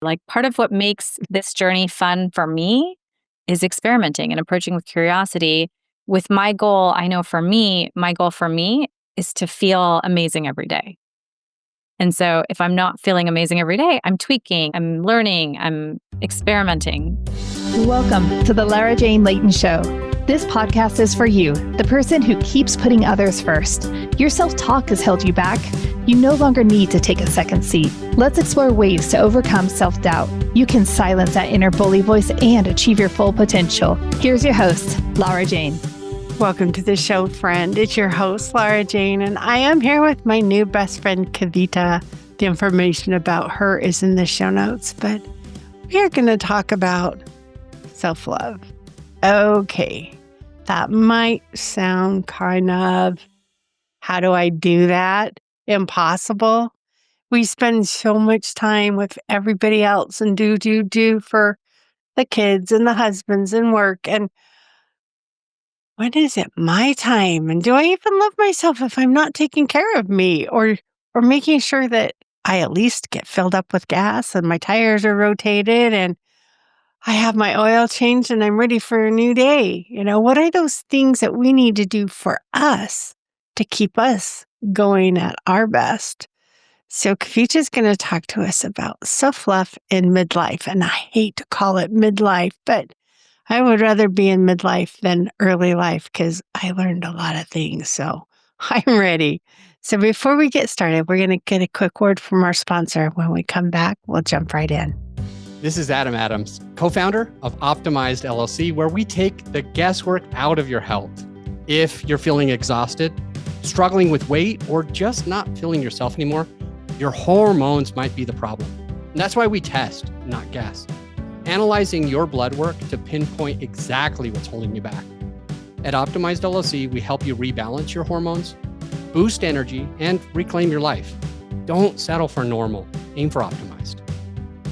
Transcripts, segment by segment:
Like part of what makes this journey fun for me is experimenting and approaching with curiosity. With my goal, I know for me, my goal for me is to feel amazing every day. And so if I'm not feeling amazing every day, I'm tweaking, I'm learning, I'm experimenting. Welcome to the Jane Layton Show. This podcast is for you, the person who keeps putting others first. Your self-talk has held you back. You no longer need to take a second seat. Let's explore ways to overcome self-doubt. You can silence that inner bully voice and achieve your full potential. Here's your host, Lara Jane. Welcome to the show, friend. It's your host, Lara Jane, and I am here with my new best friend, Kavita. The information about her is in the show notes, but we are going to talk about self-love. Okay, that might sound kind of, how do I do that? Impossible. We spend so much time with everybody else and do for the kids and the husbands and work. And when is it my time? And do I even love myself if I'm not taking care of me or making sure that I at least get filled up with gas and my tires are rotated and I have my oil changed and I'm ready for a new day? You know, what are those things that we need to do for us to keep us going at our best? So Kavita's going to talk to us about self-love in midlife. And I hate to call it midlife, but I would rather be in midlife than early life because I learned a lot of things. So I'm ready. So before we get started, we're going to get a quick word from our sponsor. When we come back, we'll jump right in. This is Adam Adams, co-founder of Optimized LLC, where we take the guesswork out of your health. If you're feeling exhausted, struggling with weight, or just not feeling yourself anymore, your hormones might be the problem. And that's why we test, not guess. Analyzing your blood work to pinpoint exactly what's holding you back. At Optimized LLC, we help you rebalance your hormones, boost energy, and reclaim your life. Don't settle for normal. Aim for optimized.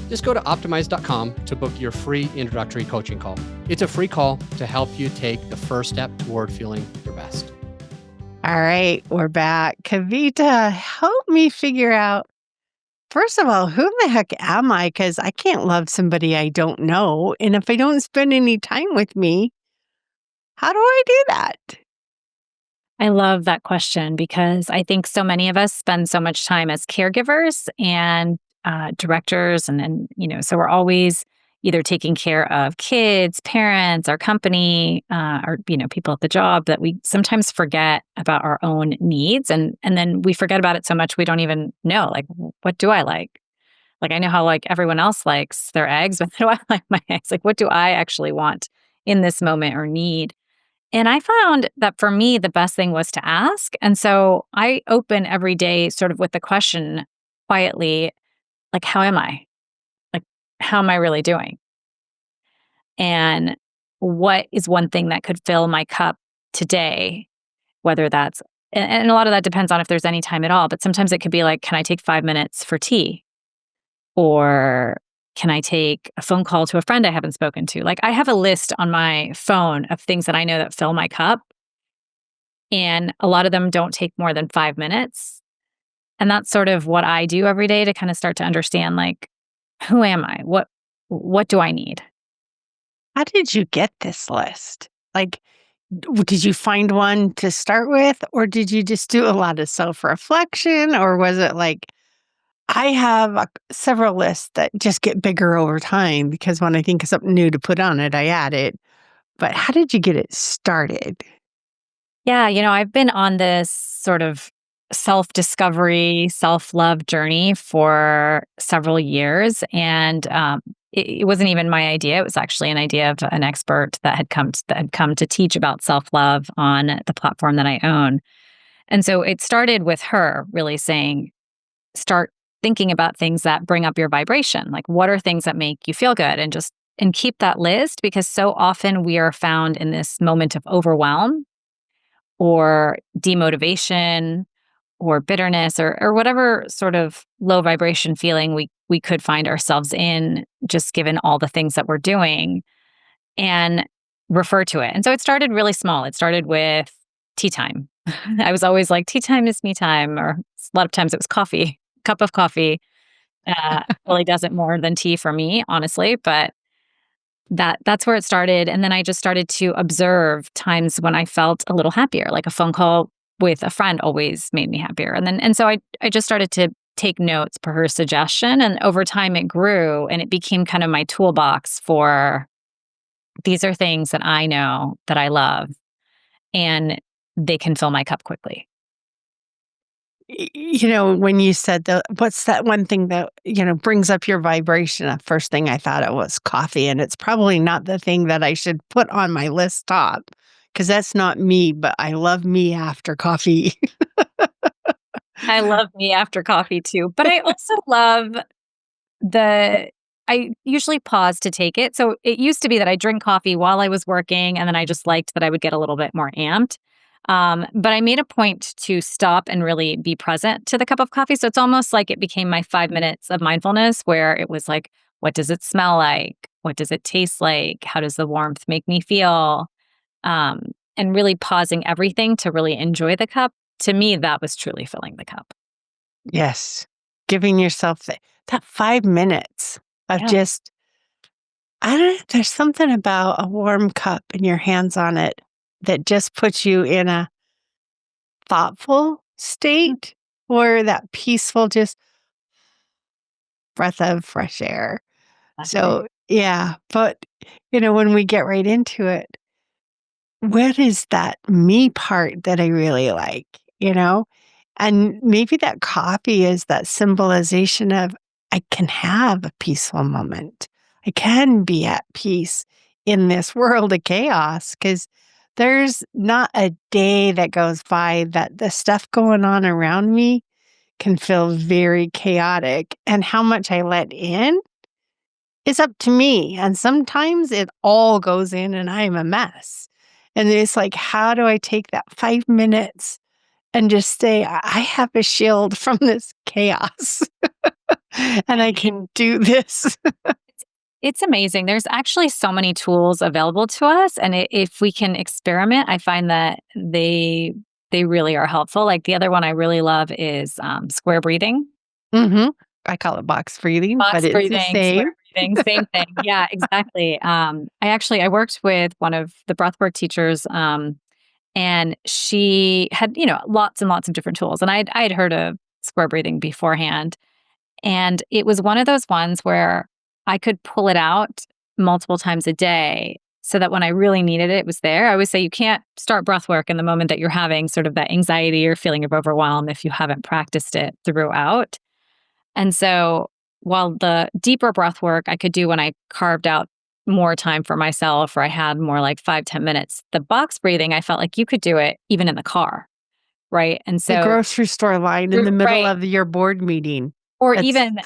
Just go to optimized.com to book your free introductory coaching call. It's a free call to help you take the first step toward feeling your best. All right, we're back. Kavita, help me figure out, first of all, who the heck am I? Because I can't love somebody I don't know. And if I don't spend any time with me, how do I do that? I love that question because I think so many of us spend so much time as caregivers and directors. So we're always either taking care of kids, parents, our company, or, people at the job that we sometimes forget about our own needs. And then we forget about it so much we don't even know, like, what do I like? Like, I know how like everyone else likes their eggs, but how do I like my eggs? Like, what do I actually want in this moment or need? And I found that for me, the best thing was to ask. And so I open every day sort of with the question quietly, like, how am I? Like, how am I really doing? And what is one thing that could fill my cup today? Whether that's, and a lot of that depends on if there's any time at all, but sometimes it could be like, can I take 5 minutes for tea? Or can I take a phone call to a friend I haven't spoken to? Like, I have a list on my phone of things that I know that fill my cup. And a lot of them don't take more than 5 minutes. And that's sort of what I do every day to kind of start to understand, like, who am I? What do I need? How did you get this list? Like, did you find one to start with, or did you just do a lot of self-reflection, or was it like, I have several lists that just get bigger over time because when I think of something new to put on it, I add it. But how did you get it started? Yeah, I've been on this sort of self-discovery, self-love journey for several years. And it wasn't even my idea. It was actually an idea of an expert that had come to teach about self-love on the platform that I own. And so it started with her really saying, start thinking about things that bring up your vibration. Like, what are things that make you feel good? And keep that list, because so often we are found in this moment of overwhelm or demotivation or bitterness or whatever sort of low vibration feeling we could find ourselves in, just given all the things that we're doing, and refer to it. And so it started really small. It started with tea time. I was always like, tea time is me time, or a lot of times it was coffee, cup of coffee, Really does it more than tea for me, honestly, but that's where it started, and then I just started to observe times when I felt a little happier, like a phone call with a friend always made me happier, and so I just started to take notes per her suggestion, and over time it grew, and it became kind of my toolbox for these are things that I know that I love, and they can fill my cup quickly. When you said what's that one thing that, brings up your vibration? The first thing I thought it was coffee, and it's probably not the thing that I should put on my list top because that's not me, but I love me after coffee. I love me after coffee too, but I also love the I usually pause to take it. So it used to be that I drink coffee while I was working, and then I just liked that I would get a little bit more amped. But I made a point to stop and really be present to the cup of coffee. So it's almost like it became my 5 minutes of mindfulness where it was like, what does it smell like? What does it taste like? How does the warmth make me feel? Um, and really pausing everything to really enjoy the cup. To me, that was truly filling the cup. Yes. Giving yourself that 5 minutes of Yeah. just, I don't know, there's something about a warm cup and your hands on it that just puts you in a thoughtful state or that peaceful, just breath of fresh air. Exactly. So, yeah. But, when we get right into it, what is that me part that I really like, you know? And maybe that coffee is that symbolization of I can have a peaceful moment. I can be at peace in this world of chaos because there's not a day that goes by that the stuff going on around me can feel very chaotic. And how much I let in is up to me. And sometimes it all goes in and I'm a mess. And it's like, how do I take that 5 minutes and just say, I have a shield from this chaos and I can do this. It's amazing. There's actually so many tools available to us, and if we can experiment, I find that they really are helpful. Like the other one I really love is square breathing. hmm I call it box breathing, but Box it's the breathing, square same. breathing, same thing. Yeah, exactly. I worked with one of the breathwork teachers, and she had lots and lots of different tools, and I'd heard of square breathing beforehand, and it was one of those ones where I could pull it out multiple times a day so that when I really needed it, it was there. I always say you can't start breath work in the moment that you're having sort of that anxiety or feeling of overwhelm if you haven't practiced it throughout. And so while the deeper breath work I could do when I carved out more time for myself or I had more like 5-10 minutes, the box breathing, I felt like you could do it even in the car. Right. And The so, grocery store line in the middle right. of your board meeting. Or It's even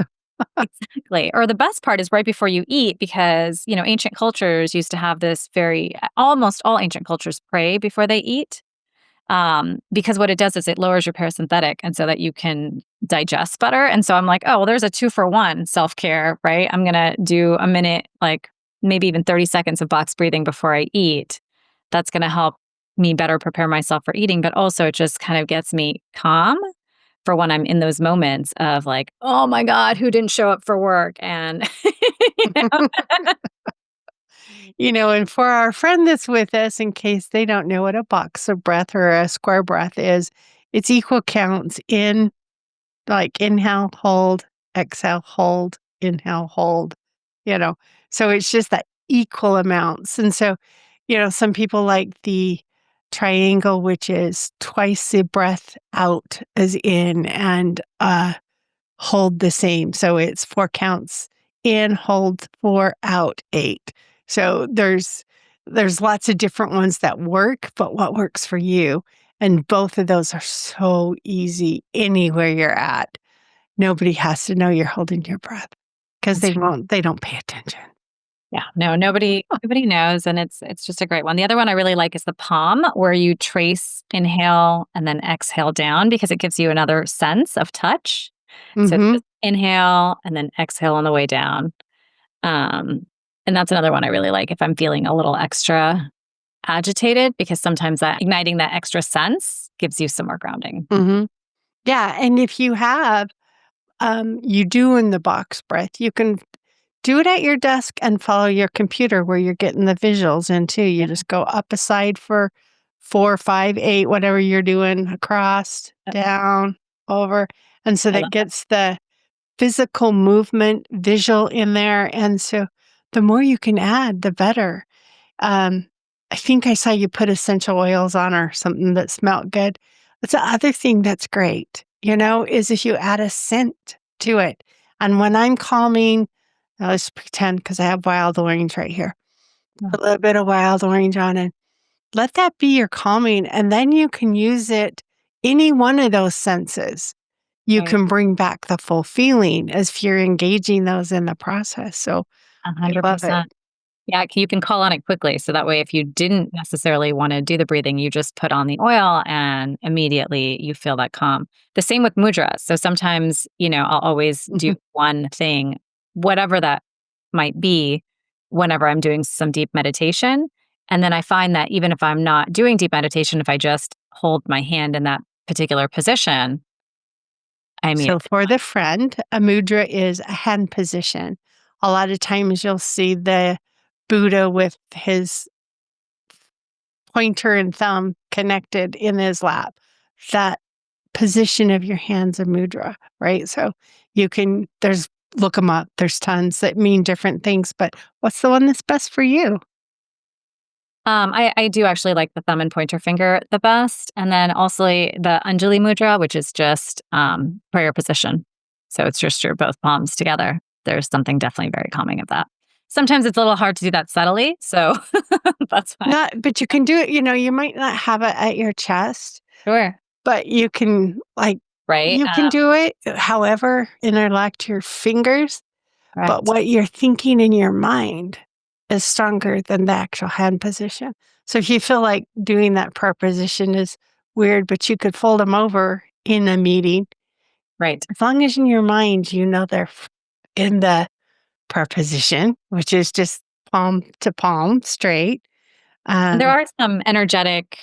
exactly. Or the best part is right before you eat because, ancient cultures used to have this almost all ancient cultures pray before they eat. Because what it does is it lowers your parasympathetic and so that you can digest better. And so I'm like, oh, well, there's a 2-for-1 self-care, right? I'm going to do a minute, like maybe even 30 seconds of box breathing before I eat. That's going to help me better prepare myself for eating, but also it just kind of gets me calm for when I'm in those moments of like, oh my God, who didn't show up for work? And, you know, and for our friend that's with us, in case they don't know what a box of breath or a square breath is, it's equal counts in like inhale, hold, exhale, hold, inhale, hold, you know. So it's just that equal amounts. And so, some people like the triangle, which is twice the breath out as in and hold the same. So it's 4 counts in, hold 4, out 8. So there's lots of different ones that work, but what works for you? And both of those are so easy anywhere you're at. Nobody has to know you're holding your breath because that's right. they don't pay attention. Yeah, no, nobody knows. And it's just a great one. The other one I really like is the palm where you trace inhale and then exhale down because it gives you another sense of touch. So it's Mhm. just inhale and then exhale on the way down. Um, and that's another one I really like if I'm feeling a little extra agitated because sometimes that igniting that extra sense gives you some more grounding. Mhm. Yeah, and if you have you do in the box breath. You can do it at your desk and follow your computer where you're getting the visuals in too. You just go up a side for 4, 5, 8, whatever you're doing, across, Yep. down, over. And so I that love that. gets the physical movement visual in there. And so the more you can add, the better. Um, I think I saw you put essential oils on or something that smelled good. That's the other thing that's great, is if you add a scent to it. And when I'm calming, let's pretend because I have wild orange right here. Oh, Put a little bit of wild orange on it. Let that be your calming. And then you can use it, any one of those senses. You right. can bring back the full feeling as if you're engaging those in the process. So I love it. 100%. Yeah, you can call on it quickly. So that way, if you didn't necessarily want to do the breathing, you just put on the oil and immediately you feel that calm. The same with mudras. So sometimes, I'll always do Mhm. one thing, whatever that might be, whenever I'm doing some deep meditation. And then I find that even if I'm not doing deep meditation, if I just hold my hand in that particular position, I So immediately. for the friend, a mudra is a hand position. A lot of times you'll see the Buddha with his pointer and thumb connected in his lap. That position of your hands a mudra, right? So look them up. There's tons that mean different things, but what's the one that's best for you? I do actually like the thumb and pointer finger the best. And then also the Anjali Mudra, which is just prayer position. So it's just your both palms together. There's something definitely very calming of that. Sometimes it's a little hard to do that subtly. So that's fine. But you can do it, you might not have it at your chest, Sure. but you can Right. you can do it however interact your fingers, but Correct. what you're thinking in your mind is stronger than the actual hand position. So if you feel like doing that prayer position is weird, but you could fold them over in a meeting, Right. as long as in your mind you know they're in the prayer position, which is just palm to palm straight. And there Um, are some energetic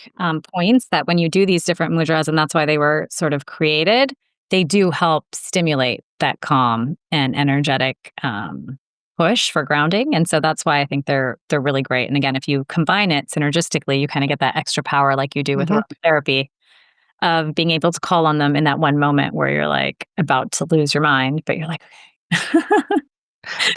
points that when you do these different mudras, and that's why they were sort of created, they do help stimulate that calm and energetic push for grounding. And so that's why I think they're really great. And again, if you combine it synergistically, you kind of get that extra power like you do with mhm. aromatherapy of being able to call on them in that one moment where you're like about to lose your mind, but you're like, okay.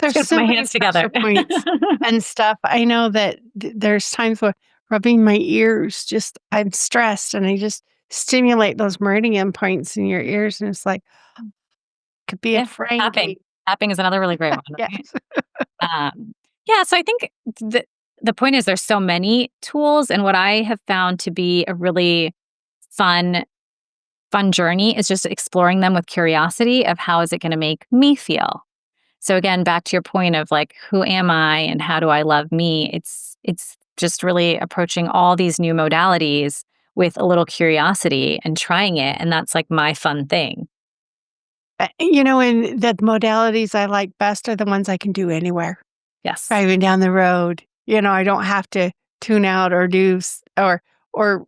Just There's gonna put so my many hands together. pressure points and stuff. I know that there's times where rubbing my ears, just I'm stressed and I just stimulate those meridian points in your ears. And it's like, could be a Yeah, Frankie. tapping. Tapping is another really great one, right? Yes. Yeah, so I think the point is there's so many tools, and what I have found to be a really fun journey is just exploring them with curiosity of how is it going to make me feel. So again, back to your point of like, who am I and how do I love me? It's just really approaching all these new modalities with a little curiosity and trying it, and that's like my fun thing. And the modalities I like best are the ones I can do anywhere. Yes. Driving down the road, I don't have to tune out or or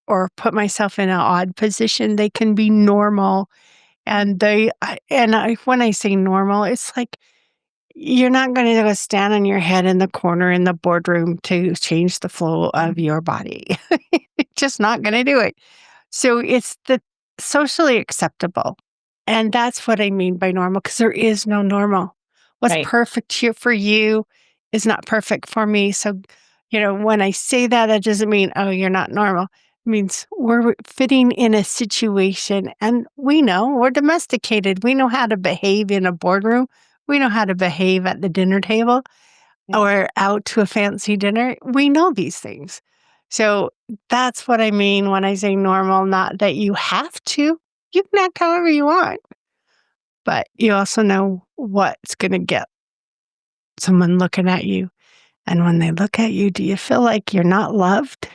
or put myself in an odd position. They can be normal. And when I say normal, it's like you're not going to go stand on your head in the corner in the boardroom to change the flow of your body. Just not going to do it. So it's the socially acceptable. And that's what I mean by normal, because there is no normal. What's Right. perfect for you is not perfect for me. So, when I say that, that doesn't mean, oh, you're not normal. It means we're fitting in a situation and we know we're domesticated. We know how to behave in a boardroom. We know how to behave at the dinner table Yeah. or out to a fancy dinner. We know these things. So that's what I mean when I say normal, not that you have to. You can act however you want, but you also know what's going to get someone looking at you. And when they look at you, do you feel like you're not loved?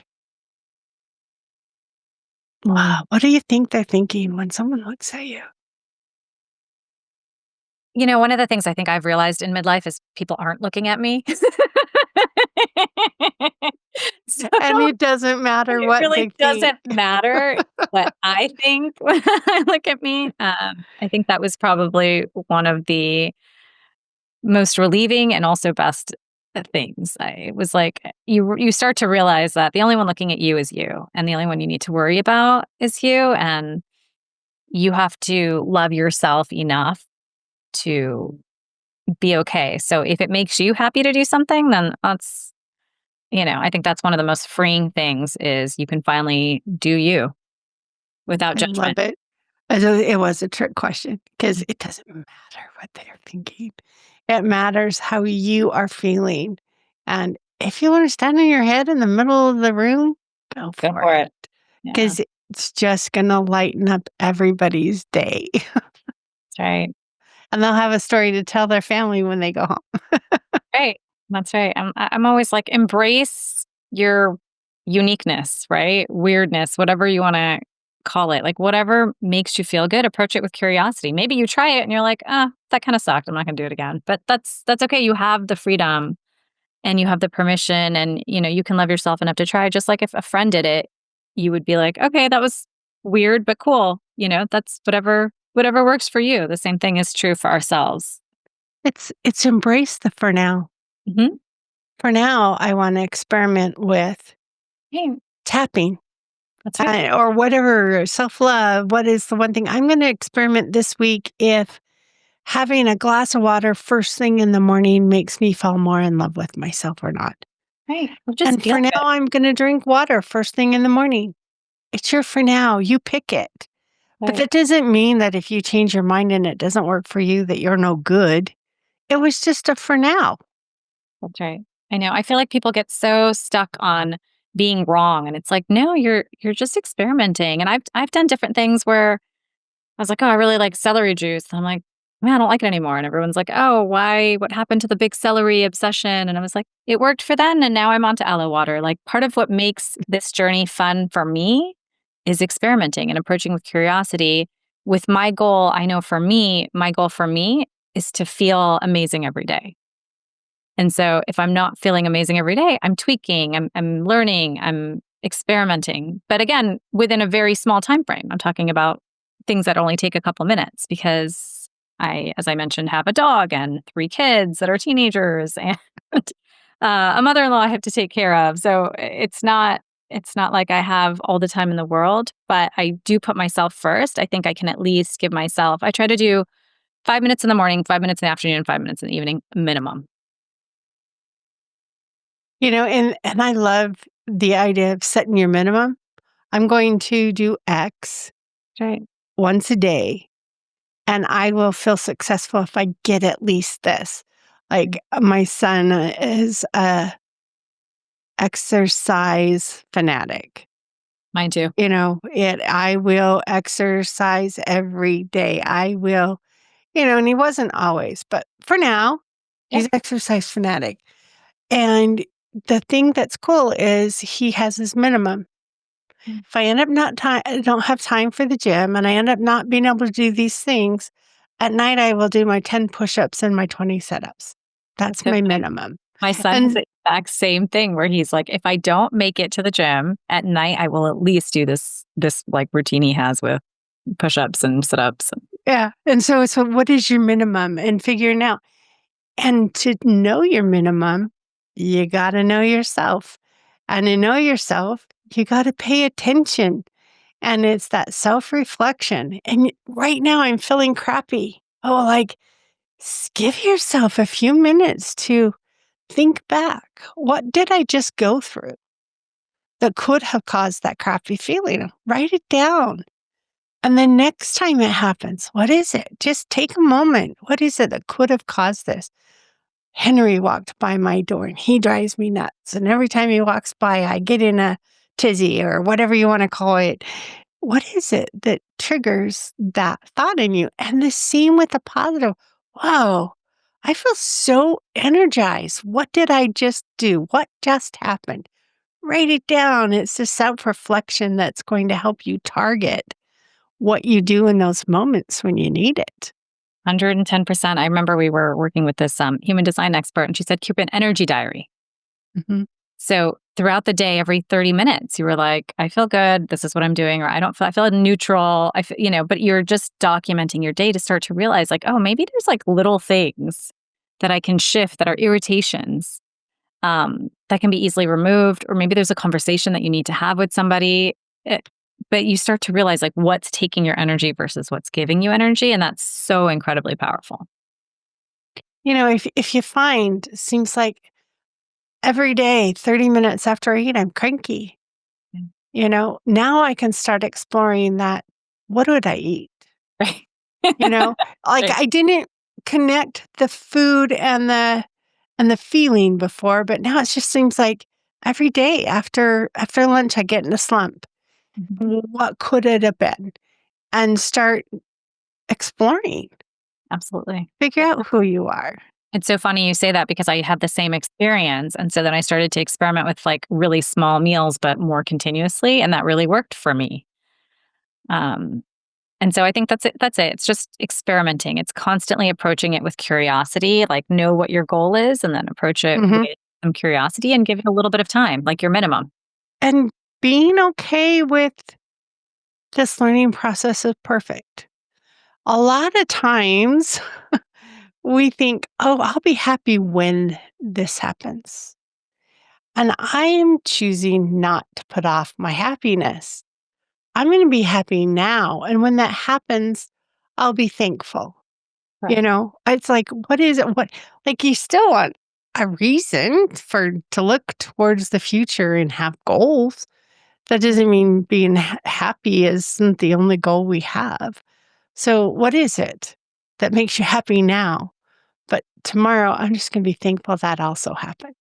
Mm. Wow. What do you think they're thinking when someone looks at you? One of the things I think I've realized in midlife is people aren't looking at me. And it doesn't matter It what really they think. doesn't matter what I think when I look at me. I think that was probably one of the most relieving and also best things. I was like, you start to realize that the only one looking at you is you, and the only one you need to worry about is you, and you have to love yourself enough to be okay. So if it makes you happy to do something, then that's, I think that's one of the most freeing things is you can finally do you without I love judgment. it. It was a trick question because it doesn't matter what they're thinking. It matters how you are feeling. And if you want to stand on your head in the middle of the room, go Go for for it it. Yeah, because it's just going to lighten up everybody's day. that's right. And they'll have a story to tell their family when they go home. Right. That's right. I'm always like, embrace your uniqueness, right? Weirdness, whatever you want to call it. Like whatever makes you feel good, approach it with curiosity. Maybe you try it and you're like, that kind of sucked. I'm not gonna do it again. But that's okay. You have the freedom and you have the permission, and you can love yourself enough to try. Just like if a friend did it, you would be like, okay, that was weird, but cool. That's whatever works for you. The same thing is true for ourselves. It's embrace the for now. Hmm. For now, I want to experiment with Hey, tapping. that's right. Or whatever, self-love. What is the one thing I'm going to experiment this week if having a glass of water first thing in the morning makes me fall more in love with myself or not? Right. Well, just And feel for now, good. I'm going to drink water first thing in the morning. It's your for now. You pick it. But Right. that doesn't mean that if you change your mind and it doesn't work for you, that you're no good. It was just a for now. That's right. I know. I feel like people get so stuck on being wrong, and it's like, no, you're just experimenting. And I've done different things where I was like, oh, I really like celery juice. And I'm like, man, I don't like it anymore. And everyone's like, oh, why? What happened to the big celery obsession? And I was like, it worked for then, and now I'm onto aloe water. Like part of what makes this journey fun for me is experimenting and approaching with curiosity. With my goal, I know for me, my goal for me is to feel amazing every day. And so if I'm not feeling amazing every day, I'm tweaking, I'm learning, I'm experimenting. But again, within a very small time frame. I'm talking about things that only take a couple minutes because as I mentioned, have a dog and 3 kids that are teenagers and a mother-in-law I have to take care of. So it's not like I have all the time in the world, but I do put myself first. I think I can at least give myself, I try to do 5 minutes in the morning, 5 minutes in the afternoon, 5 minutes in the evening, minimum. And I love the idea of setting your minimum. I'm going to do X Right. once a day, and I will feel successful if I get at least this. Like my son is a exercise fanatic. Mine too. I will exercise every day. I will, and he wasn't always, but for now, Yeah. he's exercise fanatic. And the thing that's cool is he has his minimum. Mm. If I end up I don't have time for the gym and I end up not being able to do these things, at night I will do my 10 push-ups and my 20 sit-ups. That's That's so my funny. minimum. My son has And the exact same thing where he's like, if I don't make it to the gym at night, I will at least do this like routine he has with push-ups and sit-ups. yeah, and so what is your minimum and figuring out. And to know your minimum, you got to know yourself. And to know yourself, you got to pay attention. And it's that self-reflection. And right now I'm feeling crappy. Oh, like give yourself a few minutes to think back. What did I just go through that could have caused that crappy feeling? Write it down. And then next time it happens, what is it? Just take a moment. What is it that could have caused this? Henry walked by my door and he drives me nuts. And every time he walks by, I get in a tizzy or whatever you want to call it. What is it that triggers that thought in you? And the same with the positive. Whoa, I feel so energized. What did I just do? What just happened? Write it down. It's the self reflection that's going to help you target what you do in those moments when you need it. 110%. I remember we were working with this human design expert, and she said, keep an energy diary. Mhm. So throughout the day, every 30 minutes, you were like, I feel good. This is what I'm doing. Or I feel neutral. But you're just documenting your day to start to realize like, oh, maybe there's like little things that I can shift that are irritations that can be easily removed. Or maybe there's a conversation that you need to have with somebody. But you start to realize like what's taking your energy versus what's giving you energy. And that's so incredibly powerful. If you find, it seems like every day, 30 minutes after I eat, I'm cranky. Now I can start exploring that. What would I eat? Right. Like Right. I didn't connect the food and the feeling before, but now it just seems like every day after lunch I get in a slump. Mhm. What could it have been? And start exploring. Absolutely. Figure out who you are. It's so funny you say that because I had the same experience. And so then I started to experiment with like really small meals, but more continuously. And that really worked for me. Um, and so I think that's it. That's it. It's just experimenting. It's constantly approaching it with curiosity, like know what your goal is and then approach it Mhm. with some curiosity and give it a little bit of time, like your minimum. And being okay with this learning process is perfect. A lot of times we think, oh, I'll be happy when this happens. And I am choosing not to put off my happiness. I'm going to be happy now. And when that happens, I'll be thankful. Right. It's like, what is it? Like you still want a reason to look towards the future and have goals. That doesn't mean being happy isn't the only goal we have. So, what is it that makes you happy now? But tomorrow, I'm just going to be thankful that also happened.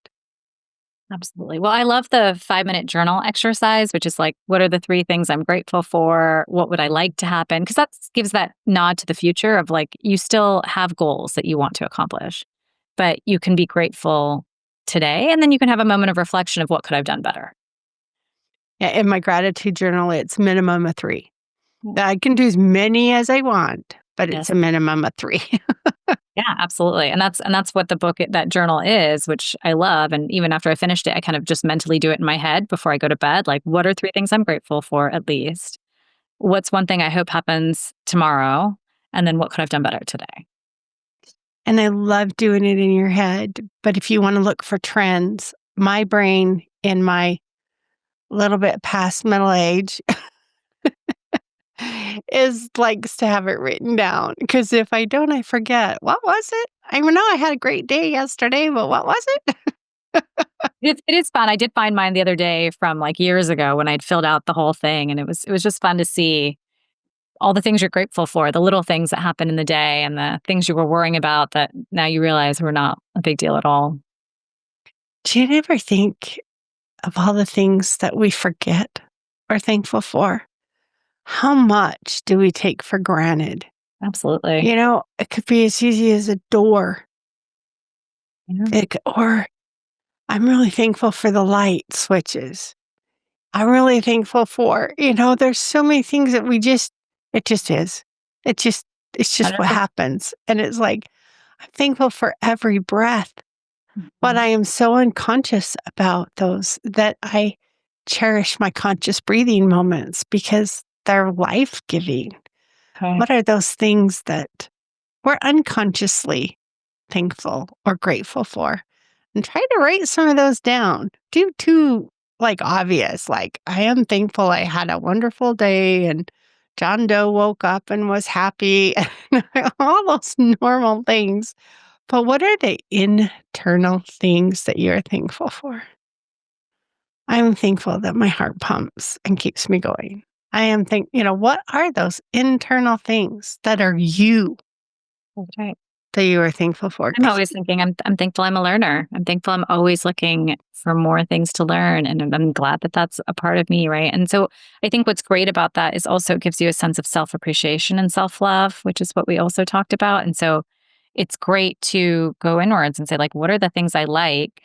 Absolutely. Well, I love the 5-minute journal exercise, which is like, what are the 3 things I'm grateful for? What would I like to happen? Because that gives that nod to the future of like, you still have goals that you want to accomplish, but you can be grateful today. And then you can have a moment of reflection of what could I have done better. Yeah, in my gratitude journal, it's minimum of 3. Yeah. Now, I can do as many as I want, but it's Yes. a minimum of 3. Yeah, absolutely. And that's what the book, that journal is, which I love. And even after I finished it, I kind of just mentally do it in my head before I go to bed. Like, what are 3 things I'm grateful for at least? What's one thing I hope happens tomorrow? And then what could I have done better today? And I love doing it in your head. But if you want to look for trends, my brain in my little bit past middle age is likes to have it written down. Because if I don't, I forget. What was it? I know I had a great day yesterday, but what was it? It is fun. I did find mine the other day from like years ago when I'd filled out the whole thing, and it was just fun to see all the things you're grateful for, the little things that happen in the day, and the things you were worrying about that now you realize were not a big deal at all. Do you ever think of all the things that we forget or thankful for? How much do we take for granted? Absolutely. It could be as easy as a door. Yeah. Or I'm really thankful for the light switches. I'm really thankful for, there's so many things that it just is. It just, it's just what 100%. happens. And it's like, I'm thankful for every breath, but Mhm. I am so unconscious about those that I cherish my conscious breathing moments because they're life giving. Okay. What are those things that we're unconsciously thankful or grateful for? And try to write some of those down. Do too like obvious, like I am thankful I had a wonderful day and John Doe woke up and was happy and all those normal things. But what are the internal things that you're thankful for? I'm thankful that my heart pumps and keeps me going. I am what are those internal things that are you That's right. that you are thankful for? I'm always thinking I'm thankful I'm a learner. I'm thankful I'm always looking for more things to learn, and I'm glad that that's a part of me, right? And so I think what's great about that is also it gives you a sense of self-appreciation and self-love, which is what we also talked about. And so it's great to go inwards and say like, what are the things I like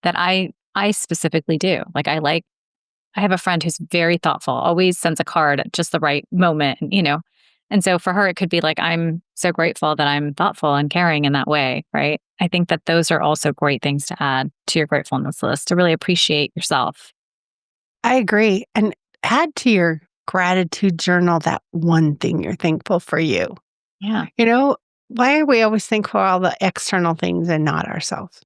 that I specifically do? Like I have a friend who's very thoughtful, always sends a card at just the right moment, And so for her, it could be like, I'm so grateful that I'm thoughtful and caring in that way, right? I think that those are also great things to add to your gratefulness list to really appreciate yourself. I agree. And add to your gratitude journal that one thing you're thankful for you. Yeah, You know, why are we always thankful for all the external things and not ourselves?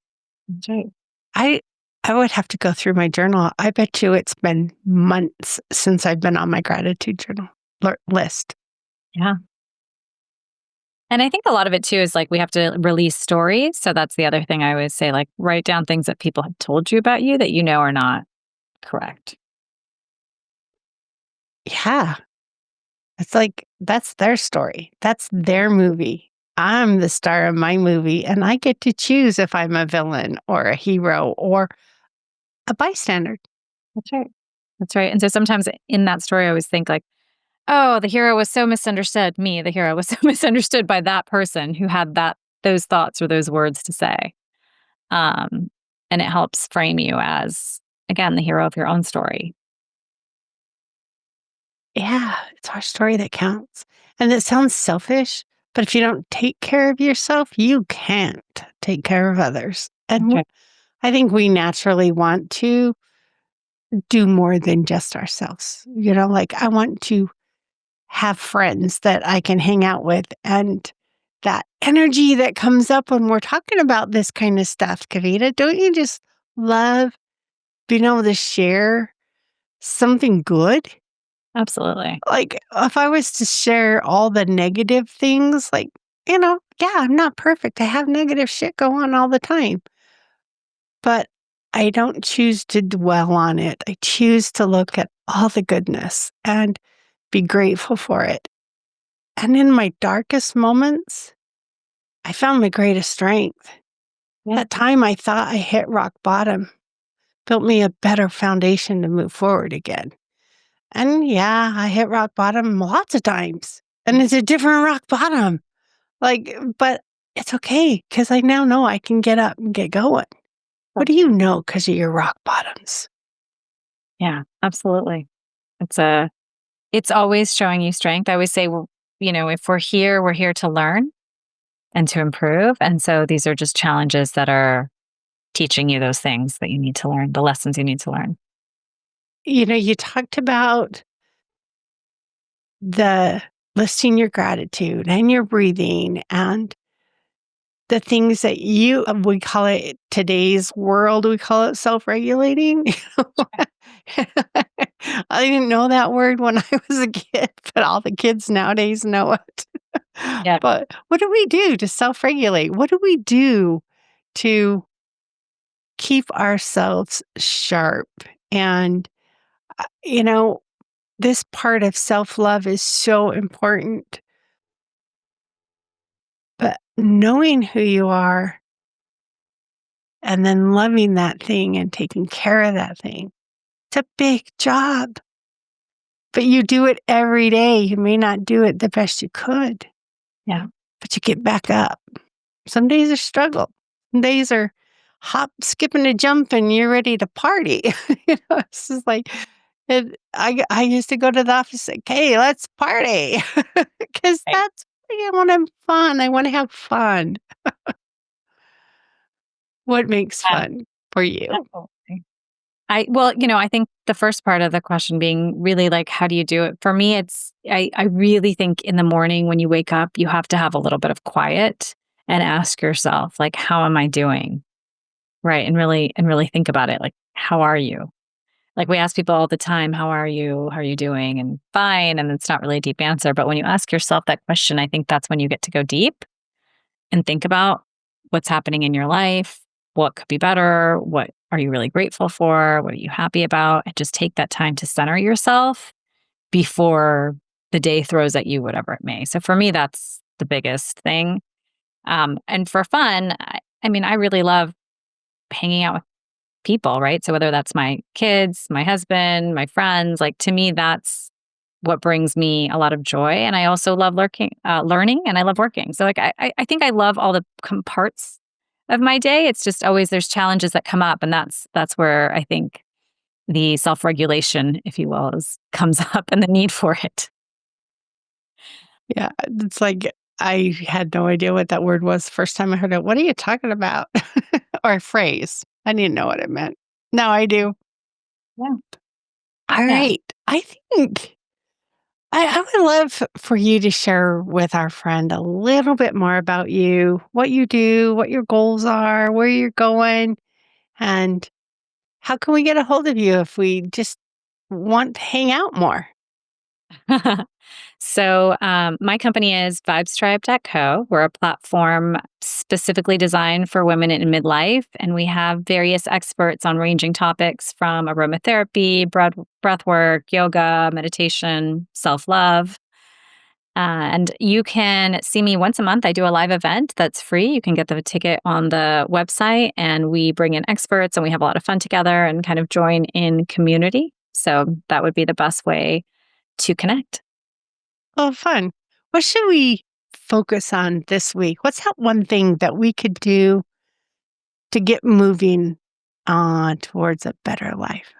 that's right. I I would have to go through my journal. I bet you it's been months since I've been on my gratitude journal list. Yeah. And I think a lot of it too is like we have to release stories. So that's the other thing I always say, like write down things that people have told you about you that you know are not correct. Yeah. It's like that's their story. That's their movie. I'm the star of my movie, and I get to choose if I'm a villain or a hero or a bystander. That's right. That's right. And so sometimes in that story, I always think like, oh, the hero was so misunderstood. Me, the hero, was so misunderstood by that person who had those thoughts or those words to say. Um, and it helps frame you as again the hero of your own story. Yeah, it's our story that counts. And it sounds selfish, but if you don't take care of yourself, you can't take care of others. And That's right. I think we naturally want to do more than just ourselves. Like I want to have friends that I can hang out with and that energy that comes up when we're talking about this kind of stuff, Kavita. Don't you just love being able to share something good? Absolutely. Like, if I was to share all the negative things, like, yeah, I'm not perfect. I have negative shit go on all the time, but I don't choose to dwell on it. I choose to look at all the goodness and be grateful for it. And in my darkest moments, I found my greatest strength. Yeah. That time I thought I hit rock bottom built me a better foundation to move forward again. And yeah, I hit rock bottom lots of times, and it's a different rock bottom. But it's okay because I now know I can get up and get going. What do you know because of your rock bottoms? Yeah, absolutely. It's a it's always showing you strength. I always say, well, if we're here to learn and to improve. And so these are just challenges that are teaching you those things that you need to learn, the lessons you need to learn. You talked about the listing your gratitude and your breathing and the things that we call it today's world, we call it self-regulating. I didn't know that word when I was a kid, but all the kids nowadays know it. Yeah. But what do we do to self-regulate? What do we do to keep ourselves sharp? And, uh, you know, this part of self-love is so important, but knowing who you are and then loving that thing and taking care of that thing, it's a big job, but you do it every day. You may not do it the best you could, Yeah. but you get back up. Some days are struggle. Some days are hop, skipping, a jump, and you're ready to party. It's just like, I used to go to the office and say, "Hey, let's party," because Right. that's I want to have fun. I want to have fun. What makes Yeah. fun for you? Absolutely. I think the first part of the question being really like, how do you do it? For me, I really think in the morning when you wake up, you have to have a little bit of quiet and ask yourself, like, how am I doing? Right. And really think about it. Like, how are you? Like we ask people all the time, how are you? How are you doing? And fine. And it's not really a deep answer. But when you ask yourself that question, I think that's when you get to go deep and think about what's happening in your life, what could be better, what are you really grateful for, what are you happy about, and just take that time to center yourself before the day throws at you whatever it may. So for me, that's the biggest thing. And for fun, I mean, I really love hanging out with people, right? So whether that's my kids, my husband, my friends, like to me, that's what brings me a lot of joy. And I also love learning, and I love working. So like I think I love all the parts of my day. It's just always there's challenges that come up, and that's where I think the self regulation, if you will, comes up and the need for it. Yeah, it's like I had no idea what that word was the first time I heard it. What are you talking about? Or a phrase. I didn't know what it meant. Now I do. Yeah. All Yeah. right. I think I would love for you to share with our friend a little bit more about you, what you do, what your goals are, where you're going, and how can we get a hold of you if we just want to hang out more? My company is vibestribe.co. We're a platform specifically designed for women in midlife, and we have various experts on ranging topics from aromatherapy, breath work, yoga, meditation, self love. And you can see me once a month. I do a live event that's free. You can get the ticket on the website, and we bring in experts and we have a lot of fun together and kind of join in community. So that would be the best way to connect. Oh, fun. What should we focus on this week? What's that one thing that we could do to get moving towards a better life?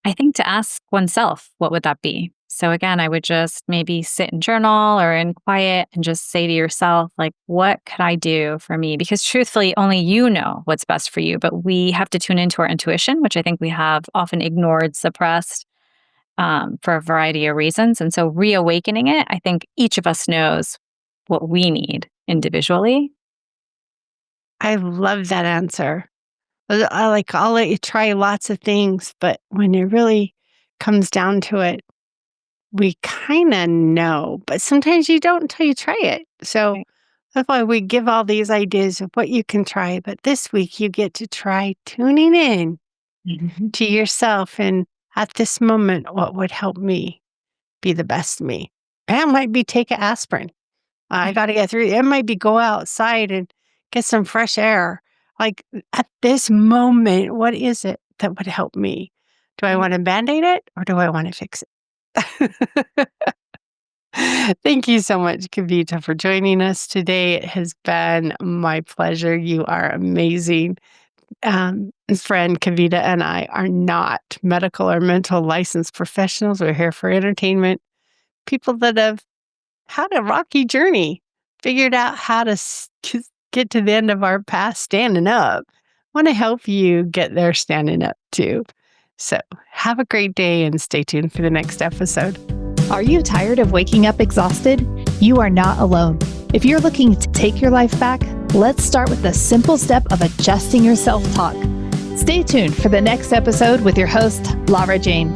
I think to ask oneself, what would that be? So again, I would just maybe sit and journal or in quiet and just say to yourself, like, what could I do for me? Because truthfully, only you know what's best for you, but we have to tune into our intuition, which I think we have often ignored, suppressed for a variety of reasons. And so reawakening it, I think each of us knows what we need individually. I love that answer. I'll let you try lots of things, but when it really comes down to it, we kind of know, but sometimes you don't until you try it. So Right. that's why we give all these ideas of what you can try. But this week, you get to try tuning in Mhm. to yourself and at this moment, what would help me be the best me? That might be take an aspirin. I got to get through. It might be go outside and get some fresh air. Like at this moment, what is it that would help me? Do I Right. want to band aid it or do I want to fix it? Thank you so much, Kavita, for joining us today. It has been my pleasure. You are amazing. Friend Kavita and I are not medical or mental licensed professionals. We're here for entertainment. People that have had a rocky journey, figured out how to get to the end of our path standing up. Want to help you get there standing up too. So have a great day and stay tuned for the next episode. Are you tired of waking up exhausted? You are not alone. If you're looking to take your life back, let's start with the simple step of adjusting your self-talk. Stay tuned for the next episode with your host, Lara Jane.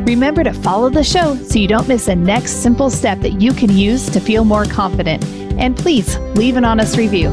Remember to follow the show so you don't miss the next simple step that you can use to feel more confident. And please leave an honest review.